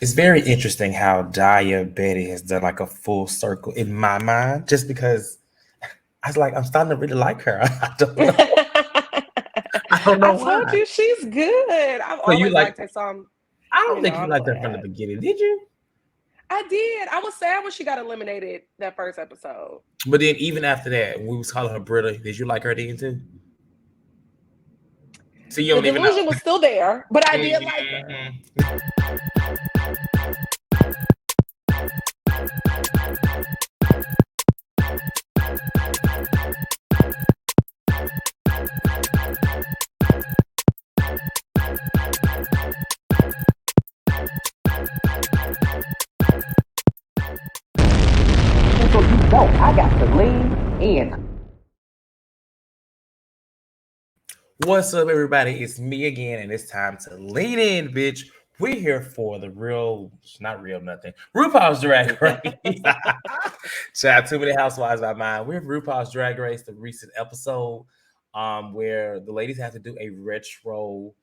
It's very interesting how Daya Betty has done like a full circle in my mind, just because I was like, I'm starting to really like her. I don't know. I don't know I told why. you she's good. I've So you always like? liked her, so I don't think you I'm liked her from the glad. beginning, did you? I did. I was sad when she got eliminated that first episode. But then even after that, we was calling her Britta. Did you like her then too? So you The don't even know. delusion was still there, but I did like her. Mhm. So you know I got to lean in. What's up, everybody? It's me again, and it's time to lean in, bitch. We're here for the real, not real, nothing. RuPaul's Drag Race. Shout out to many housewives by mine. We're RuPaul's Drag Race, the recent episode, where the ladies have to do a retro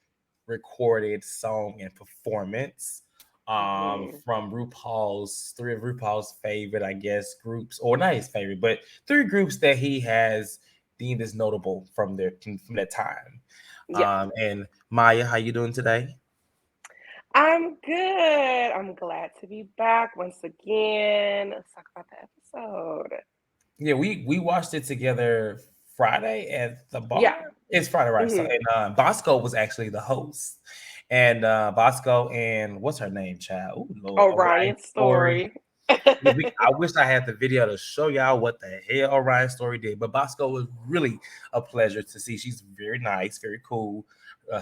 recorded song and performance. Mhm. From RuPaul's three of RuPaul's favorite, I guess, groups, or not his favorite, but three groups that he has deemed as notable from that time. Yeah, And Maya, how you doing today? I'm good. I'm glad to be back once again. Let's talk about the episode. Yeah, we watched it together Friday at the Yeah. bar. It's Friday, right? So, Hmm. and Bosco was actually the host, and Bosco and what's her name, child? Oh Lord, Orion Orion's Story. story. Yeah, I wish I had the video to show y'all what the hell Orion Story did. But Bosco was really a pleasure to see. She's very nice, very cool.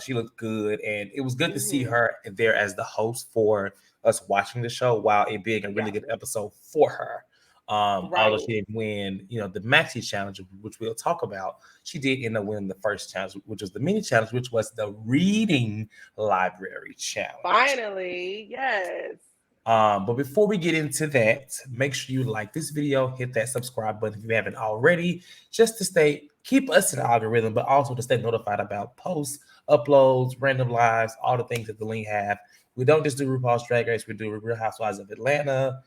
She looked good, and it was good to see Hmm. her there as the host for us watching the show, while it being a really Yeah. good episode for her. Although Right. she didn't win, the maxi challenge, which we'll talk about, she did end up winning the first challenge, which was the mini challenge, which was the reading library challenge. Finally. Yes. But before we get into that, make sure you like this video, hit that subscribe button if you haven't already, just to keep us in the algorithm, but also to stay notified about posts, uploads, random lives, all the things that the link have. We don't just do RuPaul's Drag Race, we do Real Housewives of Atlanta.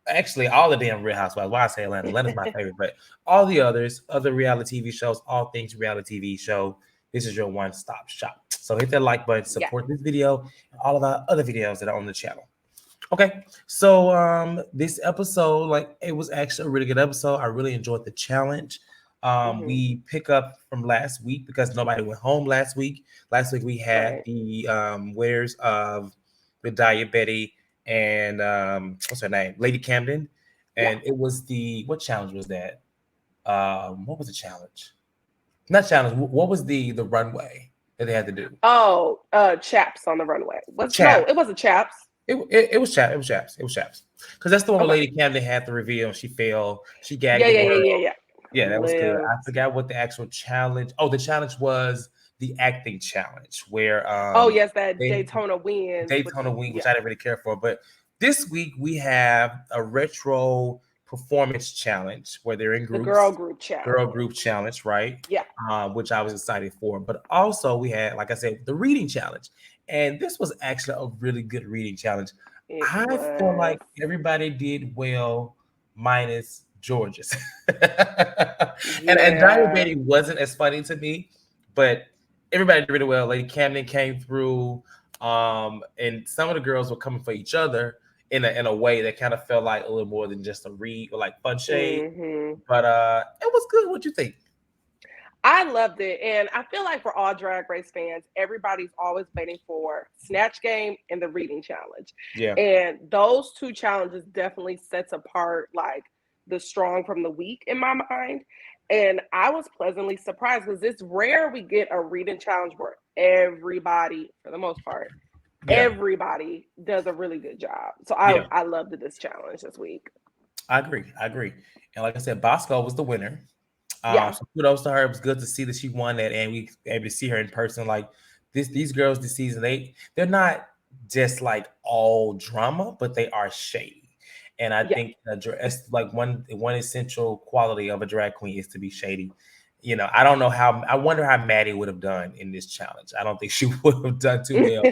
Actually, all the damn Real Housewives. Why I say Atlanta? Atlanta's my favorite, but all the others, other reality TV shows, all things reality TV show. This is your one-stop shop. So hit that like button, Yeah. support this video, and all of our other videos that are on the channel. Okay, so this episode, like, it was actually a really good episode. I really enjoyed the challenge. Hmm. We pick up from last week because nobody went home last week. Last week we had Right. the winners of the Daya Betty and what's her name, Lady Camden, Yeah. and it was the what challenge was that? What was the challenge? Not challenge. What was the runway that they had to do? Oh, chaps on the runway. Was no, Chap. it wasn't chaps. It was Chaps. It was Chaps. It was Chaps. Because that's the one where Okay. Lady Camden had the reveal and she fell. She gagged Yeah, the yeah, yeah, world. yeah, yeah. Yeah, that was good. I Lived. forgot what the actual challenge. Oh, the challenge was the acting challenge where Oh yes, that they Daytona wins with Daytona Wing, which yeah. I didn't really care for. But this week we have a retro performance challenge where they're in The girl groups, group girl challenge. group challenge, right? Yeah, Which I was excited for. But also we had, like I said, the reading challenge, and this was actually a really good reading challenge. it I feel was. like everybody did well, minus George's, and Yeah. Diabetes wasn't as funny to me, but everybody did really well. Lady Camden came through, and some of the girls were coming for each other in a way that kind of felt like a little more than just a read or like fun shade. Hmm. But it was good. What you think? I loved it. And I feel like for all Drag Race fans, everybody's always waiting for Snatch Game and the Reading Challenge. Yeah, And those two challenges definitely sets apart like the strong from the weak in my mind. And I was pleasantly surprised because it's rare we get a reading challenge where everybody, for the most part, yeah, everybody does a really good job. So yeah. I loved this challenge this week. I agree. I agree. And like I said, Bosco was the winner. Yeah. So kudos to her. It was good to see that she won that, and we were able to see her in person. Like these girls this season, they're not just like all drama, but they are shady. And I Yeah. think it's like one essential quality of a drag queen is to be shady. I don't know how. I wonder how Maddie would have done in this challenge. I don't think she would have done too well.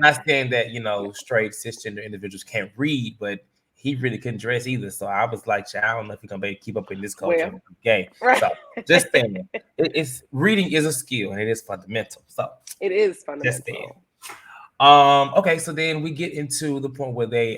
Not saying that straight cisgender individuals can't read, but he really couldn't dress either. So I was like, I don't know if he's gonna be able to keep up in this culture. Well, Okay, right. so just saying, it's reading is a skill and it is fundamental. So it is just fundamental. saying. Okay, so then we get into the point where they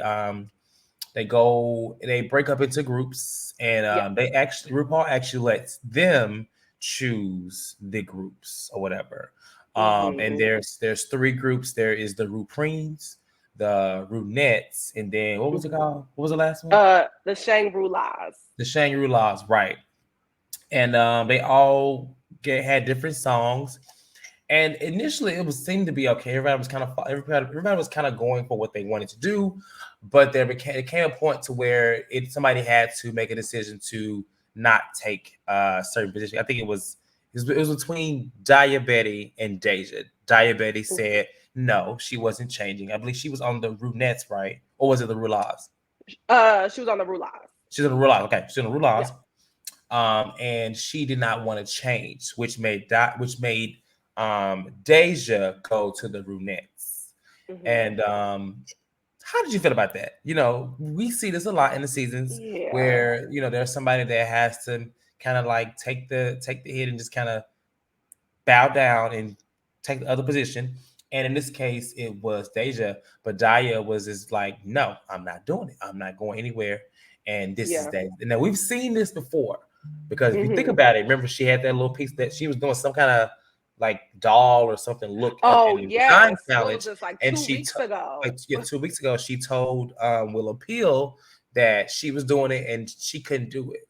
break up into groups, and RuPaul actually lets them choose the groups or whatever. And there's 3 groups. There is the Rupreens, the Runettes, and then what was it called? What was the last one? The Shangri-Las. The Shangri-Las, right. And they all had different songs. And initially, it seemed to be okay. Everybody was kind of going for what they wanted to do, but it came a point to where somebody had to make a decision to not take a certain position. I think it was between Daya Betty and Deja. Daya Betty said no, she wasn't changing. I believe she was on the Runettes, right? Or was it the Rulas? She was on the Rulas. She's on the Rulas. Okay, she's on the Rulas. Yeah. And she did not want to change, which made Deja go to the Runettes. And how did you feel about that? We see this a lot in the seasons where there's somebody that has to kind of like take the hit and just kind of bow down and take the other position. And in this case, it was Deja, but Daya was just like, no, I'm not doing it. I'm not going anywhere. And this is that. Now we've seen this before, because if you think about it, remember she had that little piece that she was doing some kind of like doll or something. Look, yes, challenge, like and 2 weeks ago. 2 weeks ago, she told Willow Peel that she was doing it and she couldn't do it.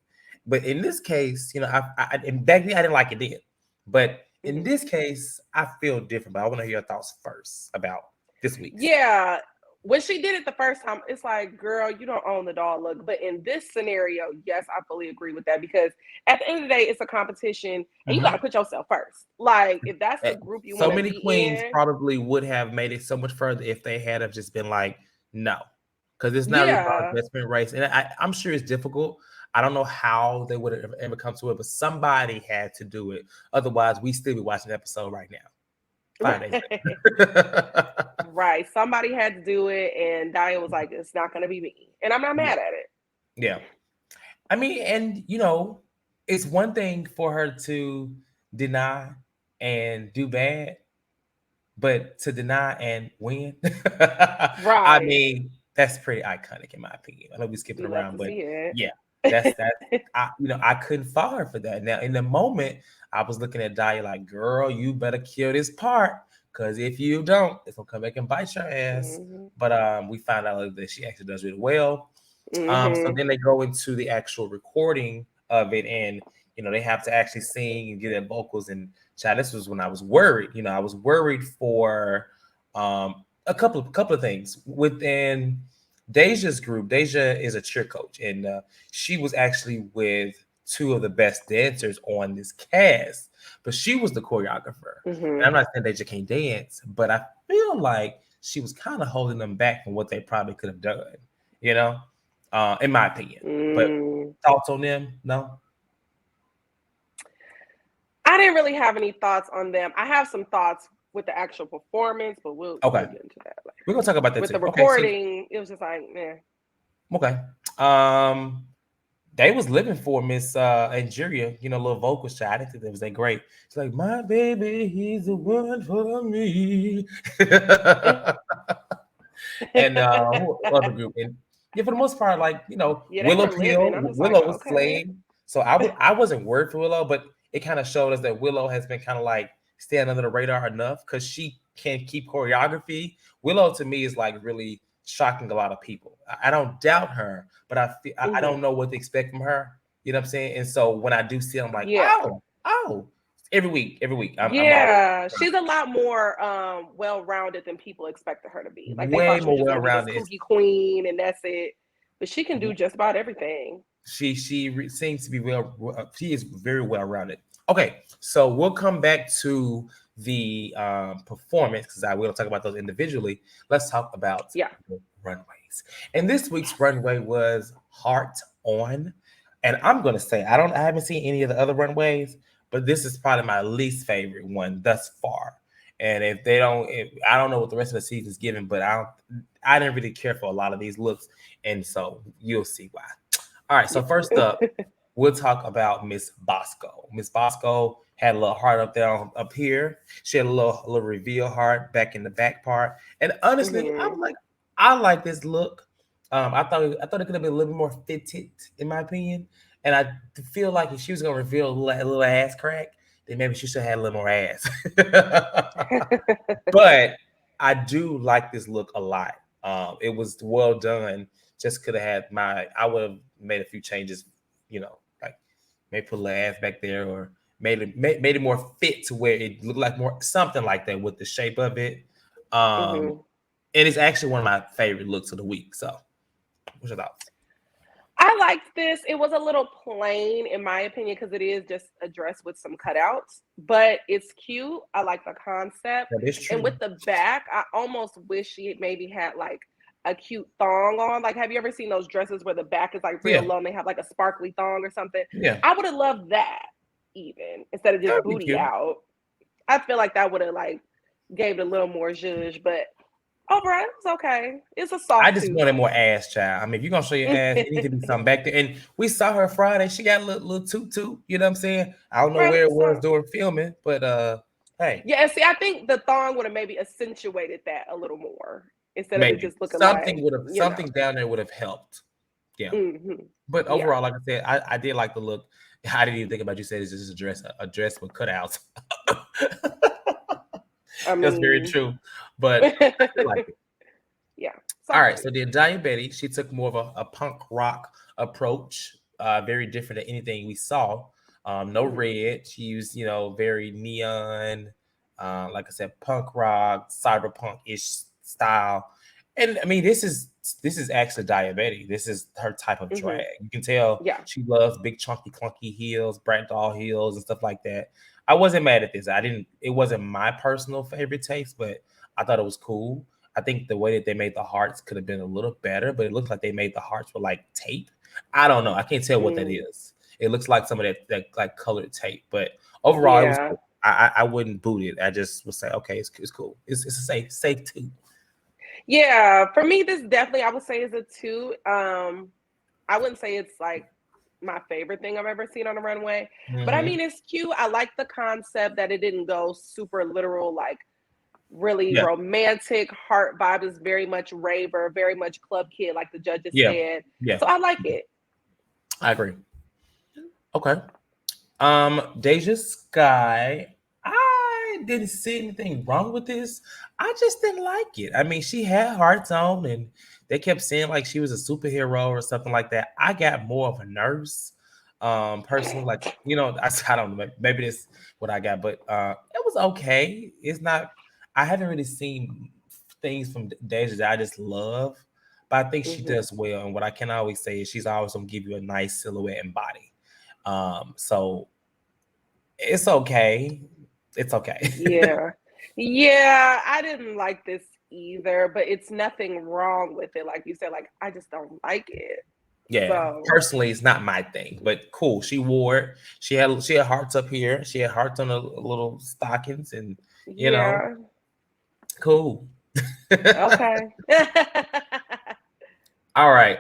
But in this case, and back then I didn't like it then, but in this case, I feel different. But I want to hear your thoughts first about this week. Yeah. When she did it the first time, it's like, girl, you don't own the doll look. But in this scenario, yes, I fully agree with that, because at the end of the day, it's a competition and you got to put yourself first. Like, if that's the group you want to be in. So many queens probably would have made it so much further if they had have just been like, no, because it's not about best friend race. And I'm sure it's difficult. I don't know how they would have ever come to it, but somebody had to do it. Otherwise, we still be watching the episode right now. 5 days later. Right. Somebody had to do it, and Daya was like, it's not going to be me. And I'm not mad at it. Yeah. I mean, and, it's one thing for her to deny and do bad, but to deny and win. Right. I mean, that's pretty iconic in my opinion. I know we're skipping around, but yeah. That's I couldn't follow her for that. Now, in the moment, I was looking at Daya like, girl, you better kill this part, because if you don't, it's gonna come back and bite your ass. But we found out that she actually does really well. So then they go into the actual recording of it, and they have to actually sing and get their vocals. And child, this was when I was worried. I was worried for a couple of things within Deja's group. Deja is a cheer coach, and she was actually with 2 of the best dancers on this cast, but she was the choreographer. And I'm not saying Deja can't dance, but I feel like she was kind of holding them back from what they probably could have done, in my opinion. But thoughts on them? No? I didn't really have any thoughts on them. I have some thoughts with the actual performance, but we'll get into that later. We're gonna talk about that with too. The recording. It was just like, Okay. They was living for Miss Angeria, little vocal shot. I didn't think that was that great. It's like, my baby, he's the one for me. And other group, and for the most part, like Willow Peel, Willow was slaying. So I wasn't worried for Willow, but it kind of showed us that Willow has been kind of like staying under the radar enough, because she can keep choreography. Willow to me is like really shocking a lot of people. I don't doubt her, but I don't know what to expect from her. You know what I'm saying? And so when I do see it, I'm like, oh, every week. She's a lot more well-rounded than people expected her to be. Like, they way thought she more was just well-rounded, kooky queen, and that's it. But she can do just about everything. She seems to be she is very well-rounded. Okay, so we'll come back to the performance, because I will talk about those individually. Let's talk about the runways. And this week's runway was Heart On. And I'm gonna say I haven't seen any of the other runways, but this is probably my least favorite one thus far. And I don't know what the rest of the season's giving, but I didn't really care for a lot of these looks, and so you'll see why. All right, so first up, we'll talk about Miss Bosco. Miss Bosco had a little heart up there up here. She had a little reveal heart back in the back part. And honestly, I like this look. I thought it could have been a little bit more fitted, in my opinion. And I feel like if she was gonna reveal a little ass crack, then maybe she should have had a little more ass. But I do like this look a lot. It was well done. Just could have had I would have made a few changes, like maybe put a little ass back there, or made it more fit to where it looked like more something like that with the shape of it. And it's actually one of my favorite looks of the week. So, what's your thoughts? I liked this. It was a little plain, in my opinion, because it is just a dress with some cutouts, but it's cute. I like the concept. That is true. And with the back, I almost wish she maybe had like a cute thong on. Like, have you ever seen those dresses where the back is like real low and they have like a sparkly thong or something? Yeah. I would have loved that even instead of just booty out. I feel like that would have like gave it a little more zhuzh, but overall, it was okay. It's a soft. I just wanted more ass, child. I mean, if you're gonna show your ass, it needs to be something back there. And we saw her Friday. She got a little toot. You know what I'm saying? I don't know where it was during filming, but hey. Yeah, see, I think the thong would have maybe accentuated that a little more instead of it just looking something something down there would have helped. Yeah. But overall, like I said, I did like the look. I didn't even think about you said it's just a dress with cutouts. That's very true. But I like it. Yeah. All right. So then Daya, she took more of a punk rock approach, very different than anything we saw. No red. She used, very neon, like I said, punk rock, cyberpunk-ish style. And I mean, this is actually Daya. This is her type of drag. You can tell she loves big, chunky, clunky heels, bright doll heels, and stuff like that. I wasn't mad at this. It wasn't my personal favorite taste, but I thought it was cool. I think the way that they made the hearts could have been a little better, but it looks like they made the hearts with like tape. I don't know. I can't tell what that is. It looks like some of that like colored tape, but overall, it was cool. I wouldn't boot it. I just would say, okay, it's cool. It's a safe 2. Yeah, for me, this definitely I would say is a 2. I wouldn't say it's like my favorite thing I've ever seen on a runway, but I mean, it's cute. I like the concept that it didn't go super literal, like really romantic heart vibe. Is very much raver, very much club kid, like the judges said. Yeah. So I like it. I agree. Okay. Deja Sky, I didn't see anything wrong with this. I just didn't like it. I mean, she had hearts on and they kept saying like she was a superhero or something like that. I got more of a nurse. Personally, like, I don't know, maybe that's what I got, but it was okay. It's not, I haven't really seen things from Deja that I just love, but I think she does well. And what I can always say is she's always gonna give you a nice silhouette and body. So it's okay. It's okay. Yeah, I didn't like this either, but it's nothing wrong with it. Like you said, like I just don't like it. Yeah, so personally, it's not my thing, but cool. She wore it. She had hearts up here. She had hearts on the little stockings, and you know, cool. Okay. All right.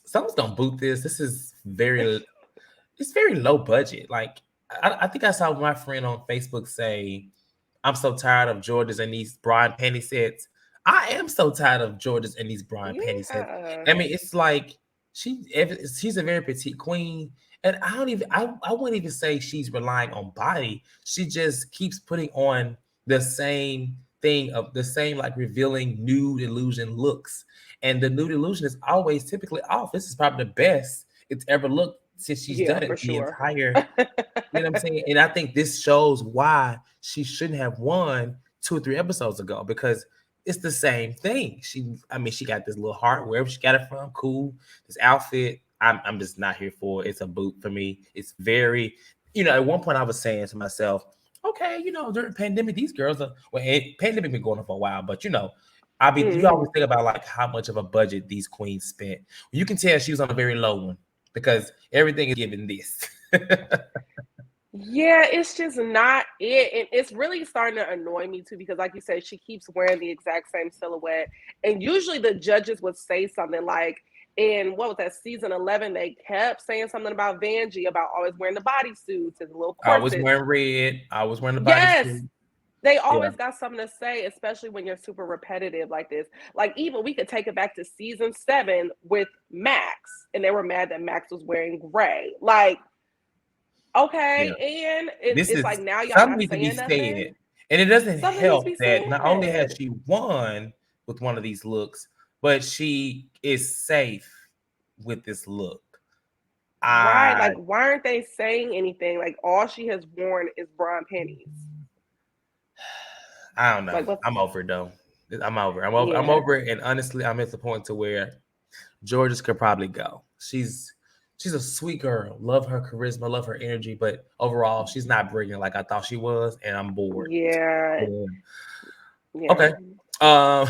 Someone's gonna boot this. This is it's very low budget. Like I think I saw my friend on Facebook say, "I'm so tired of Jordans and these bra and panty sets." I am so tired of Jordans and these bra and panty sets. I mean, it's like she's a very petite queen, and I wouldn't even say she's relying on body. She just keeps putting on the same thing of the same like revealing nude illusion looks, and the nude illusion is always typically off. This is probably the best it's ever looked since she's done it the entire. You know what I'm saying? And I think this shows why she shouldn't have won 2 or 3 episodes ago, because it's the same thing. She got this little heart wherever she got it from. Cool. This outfit, I'm just not here for it. It's a boot for me. It's very, at one point I was saying to myself, okay, during the pandemic, these girls are, pandemic been going on for a while, but you always think about like how much of a budget these queens spent. You can tell she was on a very low one because everything is given this. Yeah, it's just not it. And it's really starting to annoy me too because, like you said, she keeps wearing the exact same silhouette. And usually the judges would say something like, in what was that, season 11, they kept saying something about Vanjie about always wearing the bodysuits and the little I was corsets. wearing red. I was wearing the Yes, bodysuit. they Yeah. always got something to say, especially when you're super repetitive like this. Like, even we could take it back to season 7 with Max, and they were mad that Max was wearing gray. Like, Yeah. okay, and This it's is like now y'all something not needs to be saying said. nothing. And it doesn't Something needs to help be that not only has said. she won with one of these looks, but she is safe with this look. Right. I Like, why aren't they saying anything? Like, all she has worn is bra and panties. I don't know. Like, what's, I'm over it though. I'm over. I'm yeah. over it. And honestly, I'm at the point to where Georges could probably go. She's a sweet girl. Love her charisma, love her energy, but overall, she's not brilliant like I thought she was, and I'm bored. Yeah. Yeah. Yeah. Okay. Um.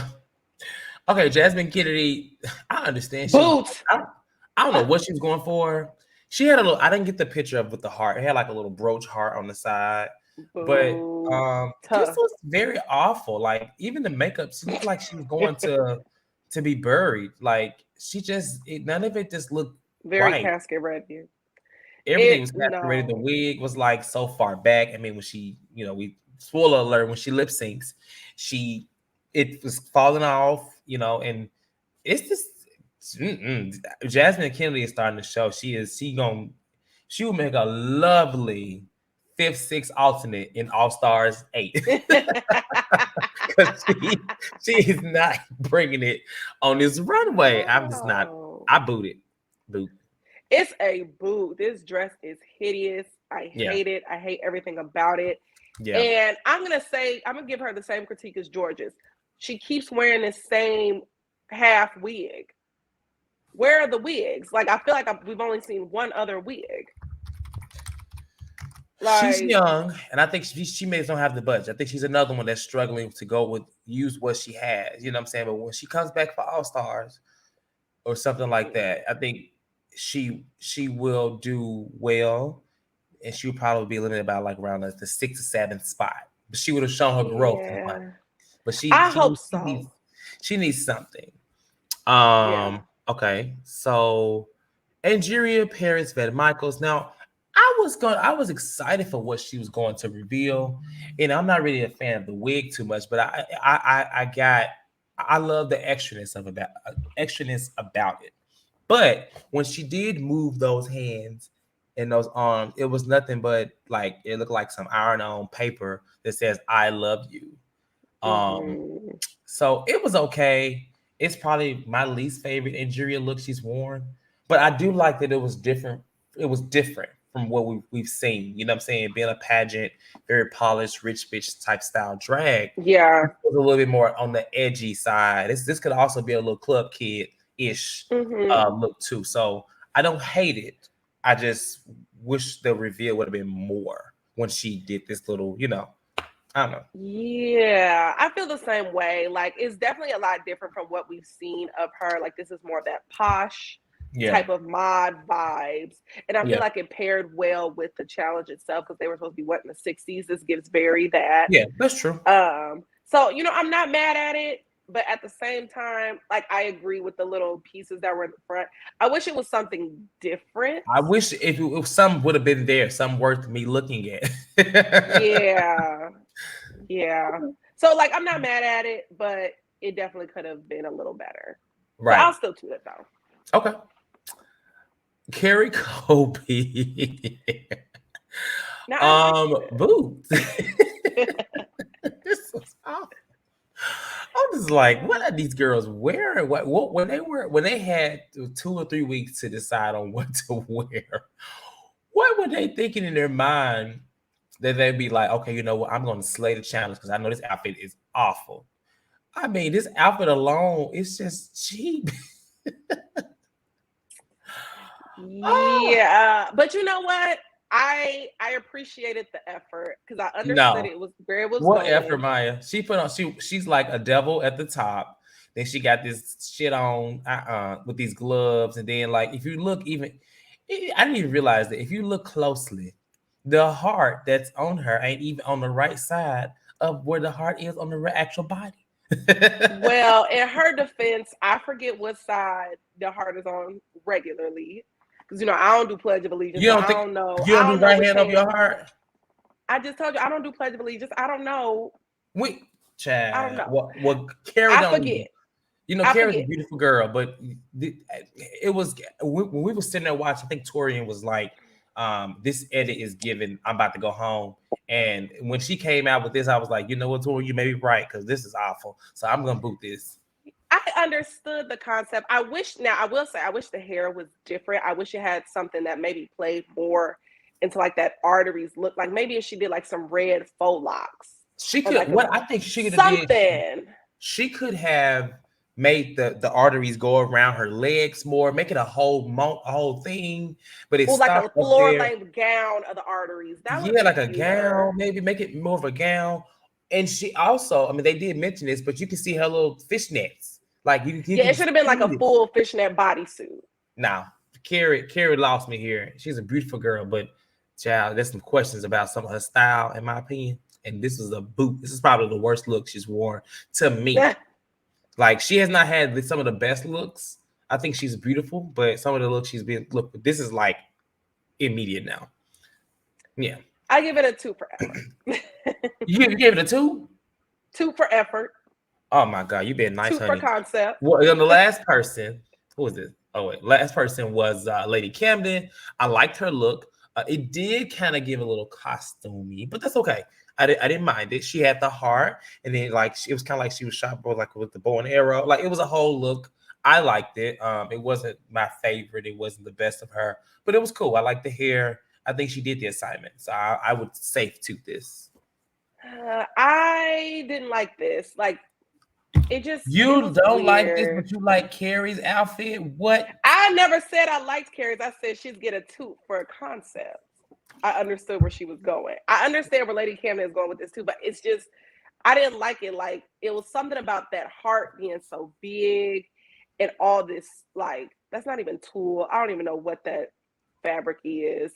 Okay. Jasmine Kennedy. I understand. Boots. I don't know what she was going for. She had a little. I didn't get the picture of with the heart. It had like a little brooch heart on the side, but Boo. this Tough. was very awful. Like even the makeup, she looked like she was going to be buried. Like she just none of it just looked Very right. casket ready. Everything It, was saturated. The no. wig was like so far back. I mean, when she, we spoiler alert, when she lip syncs, she it was falling off, and it's just Jasmine Kennedy is starting to show she will make a lovely fifth, sixth alternate in All Stars 8 because she is not bringing it on this runway. I'm just not. No. I boot it. Boot. It's a boot. This dress is hideous. I Yeah. hate it. I hate everything about it. Yeah. And I'm gonna give her the same critique as George's. She keeps wearing the same half wig. Where are the wigs? Like, I feel like we've only seen one other wig. She's Like, young, and I think she may don't have the budget. I think she's another one that's struggling to use what she has. You know what I'm saying? But when she comes back for All Stars or something like that, I think she will do well, and she'll probably be limited about like around the 6th or 7th spot. But she would have shown her growth in money. yeah, But I hope so. she needs something. Yeah, Okay, so Angeria Paris Van Michaels. Now, I was excited for what she was going to reveal, and I'm not really a fan of the wig too much, but I love the extraness about it. But when she did move those hands and those arms, it was nothing but like it looked like some iron on paper that says "I love you." Um, mm-hmm. so it was okay. It's probably my least favorite Angeria look she's worn, but I do like that it was different. It was different from what we've seen. You know what I'm saying? Being a pageant, very polished, rich bitch type style drag. Yeah, It was a little bit more on the edgy side. This could also be a little club kid ish mm-hmm. look too. So I don't hate it. I just wish the reveal would have been more when she did this little, I don't know. Yeah, I feel the same way. Like, it's definitely a lot different from what we've seen of her. Like, this is more of that posh Yeah, type of mod vibes. And I feel yeah, like it paired well with the challenge itself because they were supposed to be what in the 60s. This gives Barry that. yeah. That's true. So I'm not mad at it, but at the same time, like, I agree with the little pieces that were in the front. I wish it was something different. I wish if some would have been there, some worth me looking at. Yeah. Yeah. So, like, I'm not mad at it, but it definitely could have been a little better. But Right. I'll still do it though. Okay. Carrie Colby. Now I like Boots. This was awful. I'm just like, what are these girls wearing? What when they had 2 or 3 weeks to decide on what to wear? What were they thinking in their mind that they'd be like, okay, you know what? I'm going to slay the challenge because I know this outfit is awful. I mean, this outfit alone is just cheap. Oh Yeah, but you know what? I appreciated the effort because I understood no. it was where it was What effort, going. Maya? She put on she's like a devil at the top. Then she got this shit on with these gloves. And then like if you look even I didn't even realize that if you look closely, the heart that's on her ain't even on the right side of where the heart is on the actual body. Well, in her defense, I forget what side the heart is on regularly. Because I don't do Pledge of Allegiance, You so don't I think don't know. you I don't do don't know right which hand over hand. your heart? I just told you I don't do Pledge of Allegiance. I don't know. We I don't child. know. What Carrie I don't forget. even. Carrie's a beautiful girl, but it was when we were sitting there watching. I think Torian was like, "This edit is given. I'm about to go home." And when she came out with this, I was like, "You know what, Torian, you may be right because this is awful. So I'm gonna boot this." I understood the concept. I will say, I wish the hair was different. I wish it had something that maybe played more into like that arteries look. Like maybe if she did like some red faux locks. She Or could. like What I think she could have did. something. She could have made the arteries go around her legs more, make it a whole thing, but it Or like a stopped up floor there. length gown of the arteries. That would have Yeah, been like a cuter. gown, maybe make it more of a gown. And she also, I mean, they did mention this, but you can see her little fishnets. Like you Yeah, can it should have been like see a it. full fishnet bodysuit. Now, Carrie lost me here. She's a beautiful girl, but child, there's some questions about some of her style, in my opinion. And this is a boot. This is probably the worst look she's worn to me. Like she has not had some of the best looks. I think she's beautiful, but some of the looks she's been this is like immediate now. Yeah. I give it a 2 for effort. You gave it a 2? 2 for effort. Oh my god, you been nice, 2 for honey. concept. Well, the last person, who was it? Oh wait, last person was Lady Camden. I liked her look. It did kind of give a little costumey, but that's okay. I didn't mind it. She had the heart, and then like it was kind of like she was shot like with the bow and arrow. Like it was a whole look. I liked it. It wasn't my favorite. It wasn't the best of her, but it was cool. I liked the hair. I think she did the assignment, so I would safe tooth this. I didn't like this. Like it You was don't weird. like this, but you like Carrie's outfit. What? I never said I liked Carrie's. I said she'd get a 2 for a concept. I understood where she was going. I understand where Lady Camden is going with this too, but it's just I didn't like it. Like it was something about that heart being so big and all this like that's not even tulle. I don't even know what that fabric is.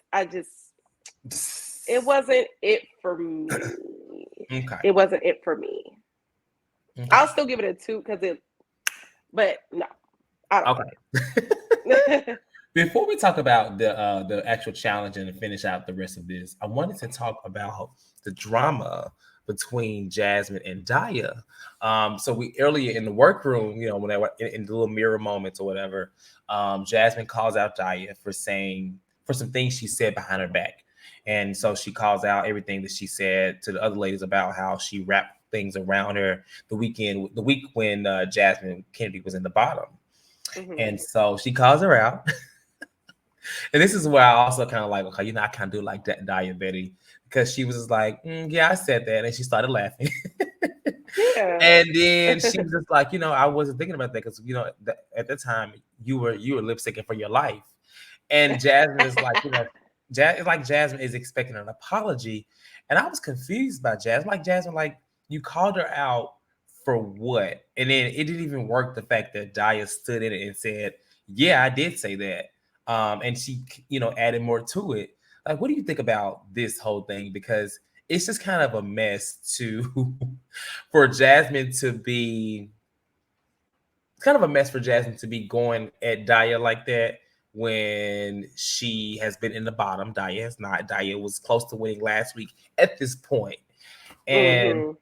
It wasn't it for me. Okay. It wasn't it for me. Okay. I'll still give it a 2 but no, I don't. Okay. Before we talk about the actual challenge and to finish out the rest of this, I wanted to talk about the drama between Jasmine and Daya. So we earlier in the workroom, when they were in the little mirror moments or whatever, Jasmine calls out Daya for some things she said behind her back. And so she calls out everything that she said to the other ladies about how she wrapped things around her the week when Jasmine Kennedy was in the bottom. Mm-hmm. And so she calls her out. And this is where I also kind of like, okay, I kind of do like that Daya Betty, because she was just like, yeah, I said that. And she started laughing. Yeah. And then she was just like, I wasn't thinking about that because, at the time you were lip syncing for your life. And Jasmine is like, Jasmine is expecting an apology. And I was confused by Jasmine. Like, Jasmine, like, you called her out for what? And then it didn't even work the fact that Daya stood in it and said, yeah, I did say that. And she, added more to it. Like, what do you think about this whole thing? Because it's just kind of a mess for Jasmine to be. It's kind of a mess for Jasmine to be going at Daya like that when she has been in the bottom. Daya has not. Daya was close to winning last week at this point. And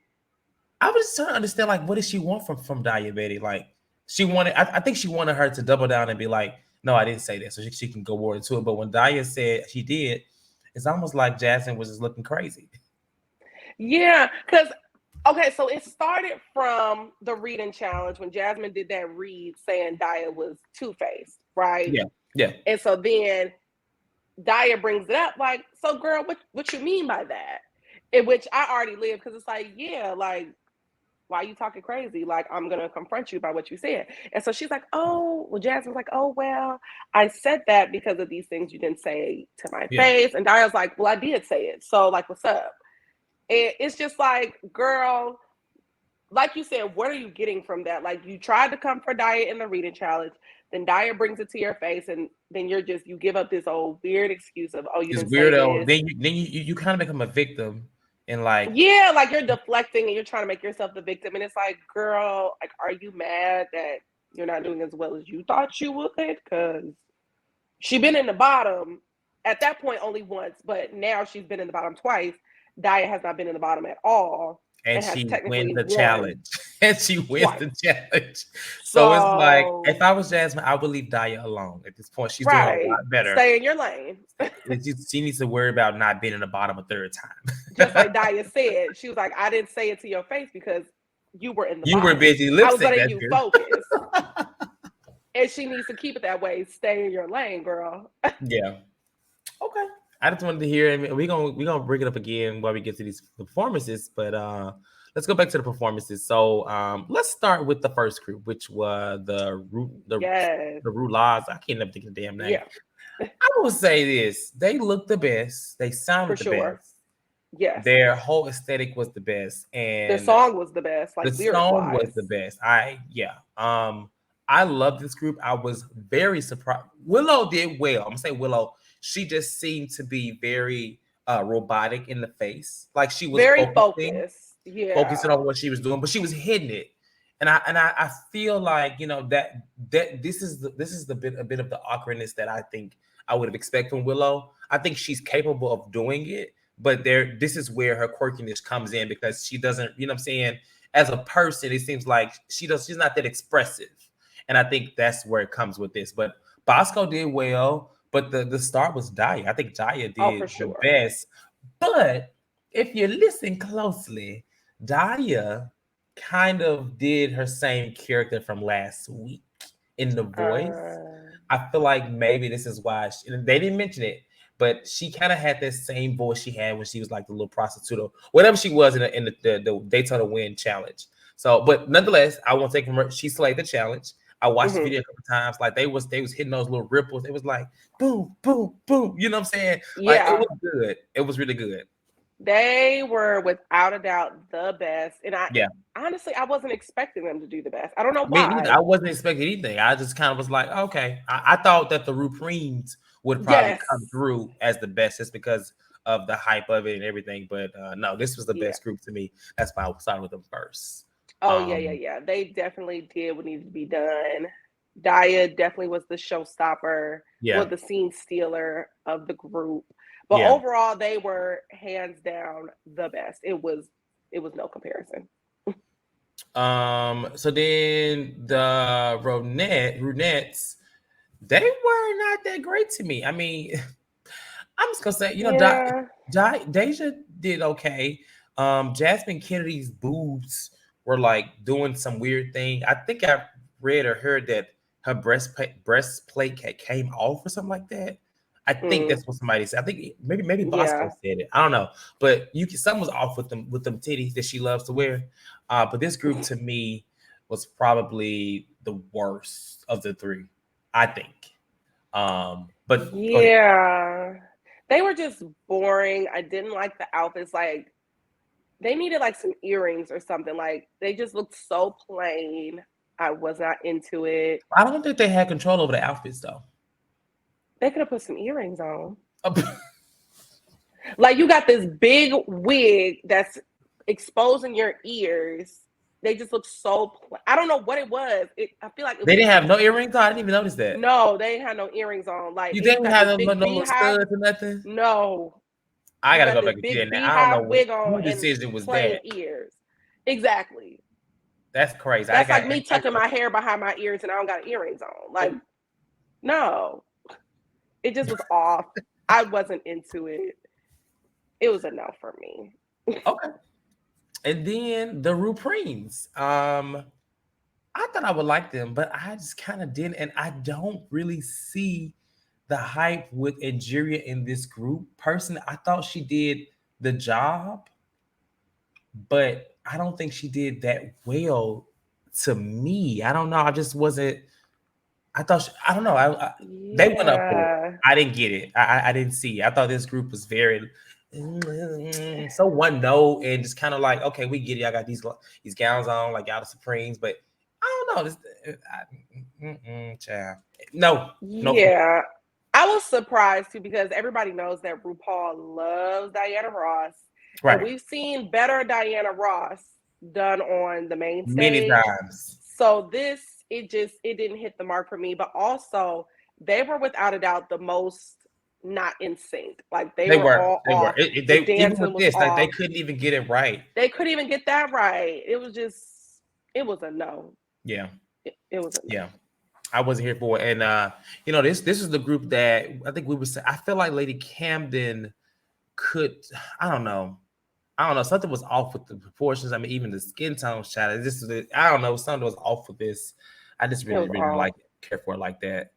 I was just trying to understand, like, what does she want from Daya Betty? Like, she wanted, I think she wanted her to double down and be like, no, I didn't say that, so she can go more into it. But when Daya said she did, it's almost like Jasmine was just looking crazy. Yeah, because okay, so it started from the reading challenge when Jasmine did that read saying Daya was two-faced, right? Yeah. And so then Daya brings it up, like, so girl, what you mean by that? In which I already live, because it's like, yeah, like, why are you talking crazy? Like, I'm going to confront you by what you said. And so she's like, Jasmine's like, oh, well, I said that because of these things you didn't say to my face. And Daya's like, well, I did say it. So, like, what's up? And it's just like, girl, like you said, what are you getting from that? Like, you tried to come for Daya in the reading challenge, then Daya brings it to your face, and then you give up this old weird excuse of, oh, you This didn't say weirdo. this. Then you kind of become a victim, and like, Yeah, like you're deflecting and you're trying to make yourself the victim. And it's like, girl, like, are you mad that you're not doing as well as you thought you would? Because she been in the bottom at that point only once, but now she's been in the bottom twice. Daya has not been in the bottom at all and and has she wins technically the won challenge, and she wins twice. the challenge. So it's like, So, if I was Jasmine, I would leave Daya alone. At this point, she's doing a right, lot better. stay in your lane. She needs to worry about not being in the bottom a third Just time. like Daya said, she was like, I didn't say it to your face because you were in the You were bottom. busy lip I was sync letting that you year. focus. And she needs to keep it that way. Stay in your lane, girl. Yeah. Okay. I just wanted to hear. I mean, we're gonna bring it up again while we get to these performances, but let's go back to the performances. So let's start with the first group, which was Yes. the Rulas. I can't never think of the damn name. Yeah, I will say this: they looked the best, they for sounded the sure. best, Yes. their whole aesthetic was the best, Their and song was the best, the like lyric song was wise. the best. I love this group. I was very surprised. Willow did well. I'm gonna say Willow. She just seemed to be very robotic in the face. Like she was Very focusing, focused. Yeah. focusing on what she was doing, but she was hitting it. And I feel like, that this is a bit of the awkwardness that I think I would have expected from Willow. I think she's capable of doing it, but this is where her quirkiness comes in, because she doesn't, you know what I'm saying, as a person, it seems like she's not that expressive. And I think that's where it comes with this. But Bosco did well, but the star was Daya. I think Daya Oh, for did the sure. best. But if you listen closely, Daya kind of did her same character from last week in the voice. Uh, I feel like maybe this is why they didn't mention it, but she kind of had that same voice she had when she was like the little prostitute or whatever she was in the Daytona Win challenge. So, but nonetheless, I won't take from her. She slayed the challenge. I watched the mm-hmm. video a couple times. Like they was hitting those little ripples. It was like boom, boom, boom. You know what I'm saying? Like it Yeah. was good. It was really good. They were without a doubt the best. And Yeah. honestly, I wasn't expecting them to do the best. I don't know Me neither. why. I wasn't expecting anything. I just kind of was like, okay. I thought that the Rupreens would probably Yes. come through as the best just because of the hype of it and everything. But no, this was the Yeah. best group to me. That's why I started with them first. Oh, yeah. They definitely did what needed to be done. Daya definitely was the showstopper, Yeah. was the scene stealer of the group. But Yeah. overall, they were hands down the best. It was no comparison. So then the Runettes, they were not that great to me. I mean, I'm just gonna say, Yeah. Deja did okay. Jasmine Kennedy's boobs were like doing some weird thing. I think I read or heard that her breastplate came off or something like that. I think that's what somebody said. I think maybe Bosco Yeah. said it. I don't know, but something was off with them titties that she loves to wear. But this group to me was probably the worst of the three, I think. But go ahead. Yeah. They were just boring. I didn't like the outfits. Like, they needed like some earrings or something. Like, they just looked so plain. I was not into it. I don't think they had control over the outfits though. They could have put some earrings on. Like, you got this big wig that's exposing your ears. They just look so. I don't know what it was. I feel like it They was. didn't have no earrings on. I didn't even notice that. No, they didn't have no earrings on. Like, You and you didn't got this have no big little beehive. studs or nothing. No, I you gotta got go this back and see that big now. I don't beehive know wig on who and decision was plain that. ears. Exactly. That's crazy. That's like me tucking my hair behind my ears and I don't got earrings on. Like, no, it just was off. I wasn't into it. It was a no for me. Okay. And then the Rupreens. I thought I would like them, but I just kind of didn't. And I don't really see the hype with Angeria in this group. Personally, I thought she did the job, but I don't think she did that well to me. I don't know. I just wasn't. I don't know. They went up for it. Yeah. I didn't get it. I didn't see it. I thought this group was very. so one note and just kind of like, okay, we get it. I got these gowns on, like y'all the Supremes, but I don't know. Child. No, no, Yeah. I was surprised too because everybody knows that RuPaul loves Diana Ross. And right. we've seen better Diana Ross done on the main Many stage. times. So it didn't hit the mark for me. But also they were without a doubt the most not in sync. Like they were all They were. off. The They even dancing with was this, like they off. couldn't even get it right. They couldn't even get that right. It was a no. Yeah, It was a no. yeah. I wasn't here for it, and this is the group that I think we would say. I feel like Lady Camden could. I don't know. Something was off with the proportions. I mean, even the skin tone shot. I don't know. Something was off with this. I just It really, was really off. care for it like that.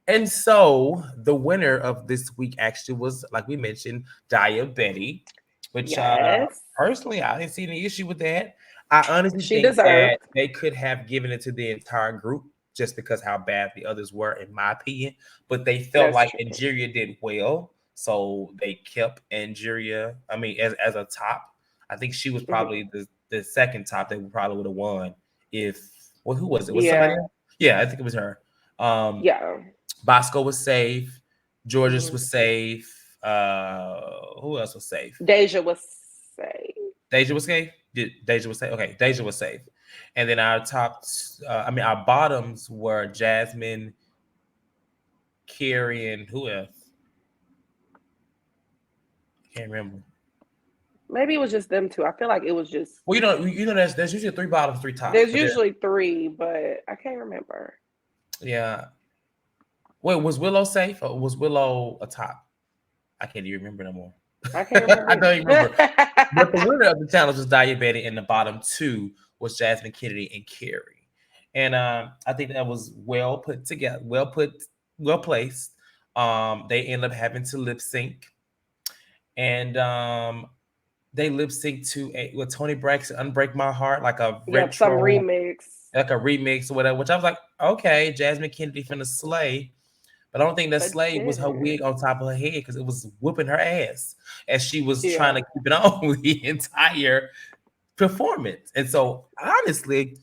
And so the winner of this week actually was, like we mentioned, Daya Betty, which Yes. personally I didn't see any issue with that. I honestly She think that deserved. they could have given it to the entire group just because how bad the others were, in my opinion. But they felt That's like true. Nigeria did well, so they kept Nigeria. I mean, as a top. I think she was Mm-hmm. probably the second top that probably would have won if who was it? Was somebody Yeah. else? Yeah, I think it was her. Um, Yeah. Bosco was safe. Georges Mm-hmm. was safe. Who else was safe? Deja was safe. Deja was safe. Deja was safe. Okay, Deja was safe. And then our top, our bottoms were Jasmine, Carrie, and who else? I can't remember. Maybe it was just them two. I feel like it was just Well, there's usually three bottoms, three tops, there's but usually three, but I can't remember. yeah. Wait, was Willow safe or was Willow a top? I can't even remember no more. I can't remember I don't even either. remember. But the winner of the challenge was Daya Betty, and the bottom two was Jasmine Kennedy and Carrie. And I think that was well put together, well placed. They ended up having to lip sync, and they lip sync to with Tony Braxton, "Unbreak My Heart," like a Yep, some retro, remix. like a remix or whatever. Which I was like, okay, Jasmine Kennedy finna slay. But I don't think that But slay was her didn't. wig on top of her head because it was whooping her ass as she was trying Yeah. to keep it on the entire performance. And so, honestly,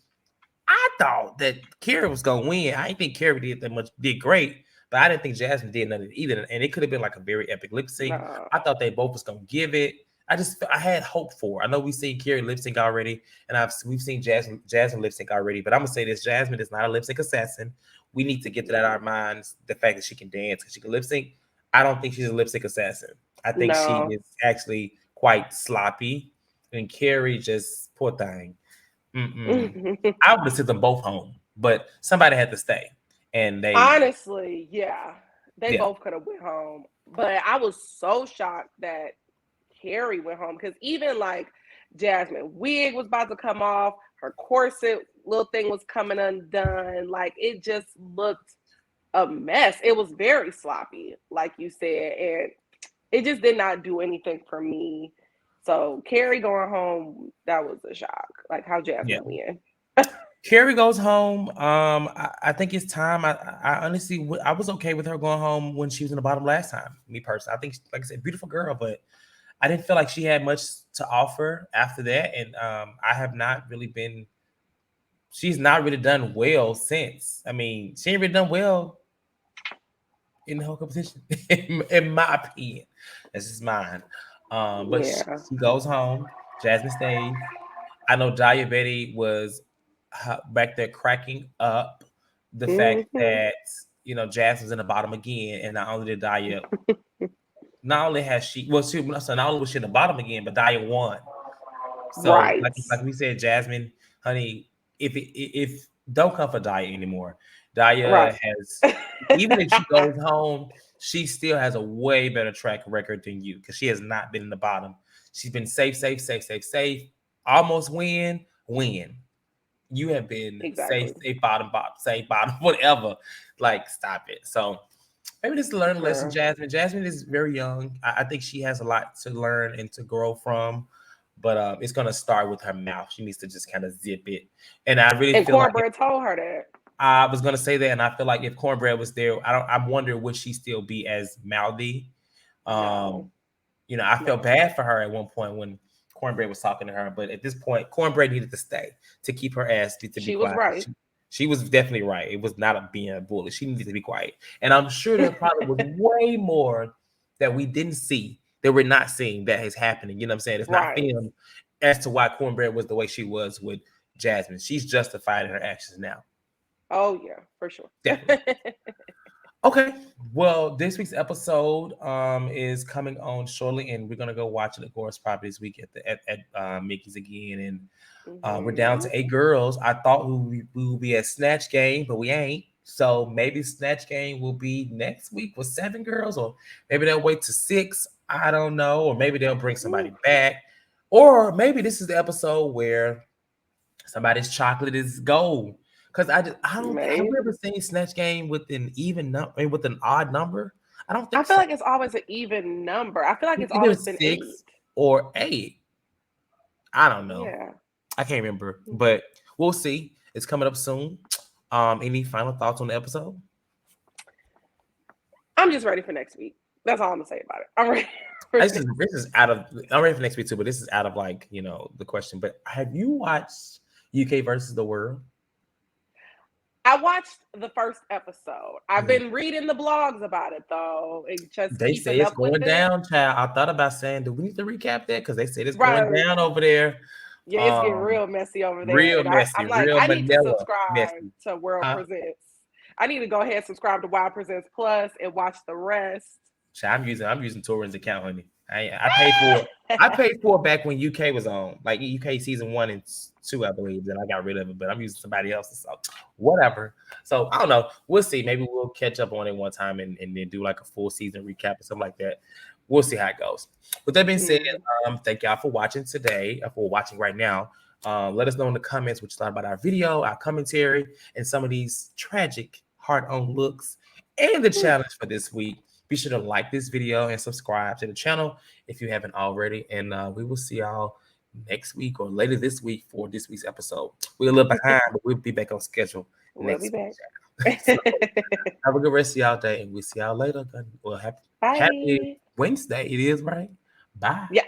I thought that Carrie was gonna win. I didn't think Carrie did great, but I didn't think Jasmine did nothing either. And it could have been like a very epic lip sync. No. I thought they both was gonna give it. I had hope for. I know we've seen Carrie lip sync already, and we've seen Jasmine lip sync already. But I'm gonna say this: Jasmine is not a lip sync assassin. We need to get that out of our minds. The fact that she can dance, she can lip sync. I don't think she's a lip sync assassin. I think she No. is actually quite sloppy, and Carrie just poor thing. I would have sent them both home, but somebody had to stay, and Honestly, yeah. They yeah, both could have went home. But I was so shocked that Carrie went home because even like Jasmine wig was about to come off, her corset little thing was coming undone. Like it just looked a mess. It was very sloppy, like you said, and it just did not do anything for me. So Carrie going home, that was a shock. Like how yeah. Jasmine win. Carrie goes home. I think it's time. I honestly, I was okay with her going home when she was in the bottom last time. Me personally, I think, like I said, beautiful girl, but I didn't feel like she had much to offer after that, and I have not really been. She's not really done well since. I mean, she ain't really done well in the whole competition, in my opinion. This is mine. But Yeah. she goes home. Jasmine stays. I know Daya Betty was back there cracking up the fact Mm-hmm. that Jasmine's in the bottom again, and not only did Daya, not only has she, well, so not only was she in the bottom again, but Daya won. So Right. like we said, Jasmine, honey, if don't come for Daya anymore. Daya Right. has, even if she goes home, she still has a way better track record than you because she has not been in the bottom. She's been safe, safe, safe, safe, safe, almost win. You have been safe, Exactly. safe, bottom, safe, bottom, whatever. Like, stop it. So maybe just learn a lesson, True. Jasmine. Jasmine is very young. I think she has a lot to learn and to grow from. But it's gonna start with her mouth. She needs to just kind of zip it. And I really And feel like Cornbread told her that. I was gonna say that, and I feel like if Cornbread was there, I wonder would she still be as mouthy. Um, No. You know, I felt bad for her at one point when Cornbread was talking to her, but at this point, Cornbread needed to stay to keep her ass to be She was quiet. right. She was definitely right. It was not being a bully. She needed to be quiet. And I'm sure there probably was way more that we didn't see, that we're not seeing, that is happening. You know what I'm saying? It's not filmed as to why Cornbread was the way she was with Jasmine. She's justified in her actions now. Oh, yeah, for sure. Definitely. Okay, well, this week's episode is coming on shortly, and we're gonna go watch it, of course, probably this week at Mickey's again, and we're down to 8 girls. I thought we would be at Snatch Game, but we ain't. So maybe Snatch Game will be next week with 7 girls, or maybe they'll wait to 6. I don't know, or maybe they'll bring somebody back, or maybe this is the episode where somebody's chocolate is gold. Because I don't have you ever seen Snatch Game with an even number, with an odd number? I don't think I feel like it's always an even number. I feel like it's always been 6 8 or 8. I don't know. Yeah. I can't remember, but we'll see. It's coming up soon. Any final thoughts on the episode? I'm just ready for next week. That's all I'm gonna say about it. I'm ready. I'm ready for next week too, but this is out of like, you know, the question. But have you watched UK versus the World? I watched the first episode. I've been reading the blogs about it though. They say it's going down, child. I thought about saying, do we need to recap that? Because they said it's going down over there. Yeah, it's getting real messy over there. Real messy. I'm like, I need to subscribe to World Presents. I need to go ahead and subscribe to Wild Presents Plus and watch the rest. Child, I'm using Torin's account, honey. I paid for it back when UK was on, like UK season 1 and 2, I believe. Then I got rid of it, but I'm using somebody else's. So whatever. So I don't know. We'll see. Maybe we'll catch up on it one time and then do like a full season recap or something like that. We'll see how it goes. With that being said, thank y'all for watching today, for watching right now. Let us know in the comments what you thought about our video, our commentary, and some of these tragic, hard-on looks, and the challenge for this week. Be sure to like this video and subscribe to the channel if you haven't already. And we will see y'all next week or later this week for this week's episode. We're a little behind, but we'll be back on schedule next week. So, have a good rest of y'all day, and we'll see y'all later. Well, happy Wednesday. It is, right? Bye. Yeah.